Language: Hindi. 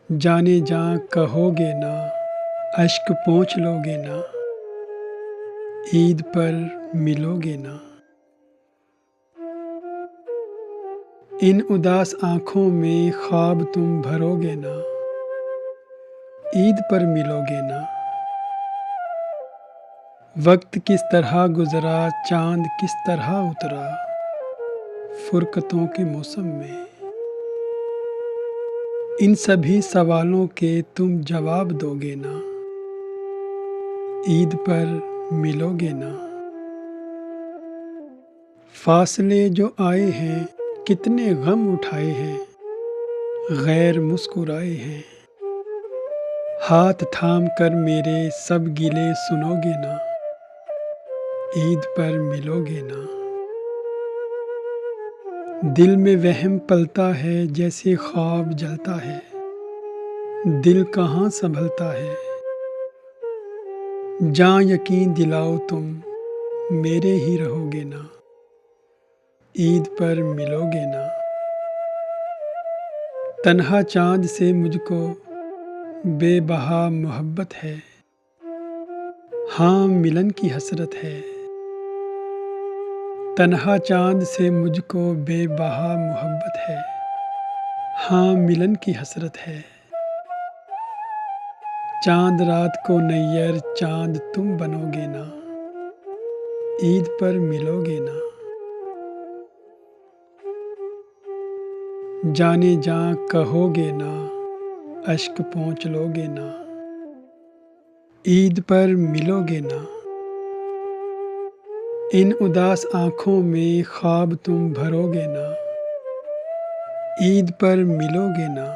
जाने जा कहोगे ना, अश्क पोंछ लोगे ना, ईद पर मिलोगे ना। इन उदास आँखों में ख्वाब तुम भरोगे ना, ईद पर मिलोगे ना। वक्त किस तरह गुजरा, चांद किस तरह उतरा, फुरकतों के मौसम में। इन सभी सवालों के तुम जवाब दोगे ना, ईद पर मिलोगे ना। फासले जो आए हैं, कितने गम उठाए हैं, गैर मुस्कुराए हैं। हाथ थाम कर मेरे सब गिले सुनोगे ना, ईद पर मिलोगे ना। दिल में वहम पलता है, जैसे ख्वाब जलता है, दिल कहाँ संभलता है। जां यकीन दिलाओ तुम मेरे ही रहोगे ना, ईद पर मिलोगे ना। तन्हा चांद से मुझको बेबहा मोहब्बत है, हाँ मिलन की हसरत है। तन्हा चांद से मुझको बेबहा मोहब्बत है, हाँ मिलन की हसरत है। चांद रात को नैयर चांद तुम बनोगे ना, ईद पर मिलोगे ना। जाने जा कहोगे ना, अश्क पोंछ लोगे ना, ईद पर मिलोगे ना। इन उदास आँखों में ख्वाब तुम भरोगे ना, ईद पर मिलोगे ना।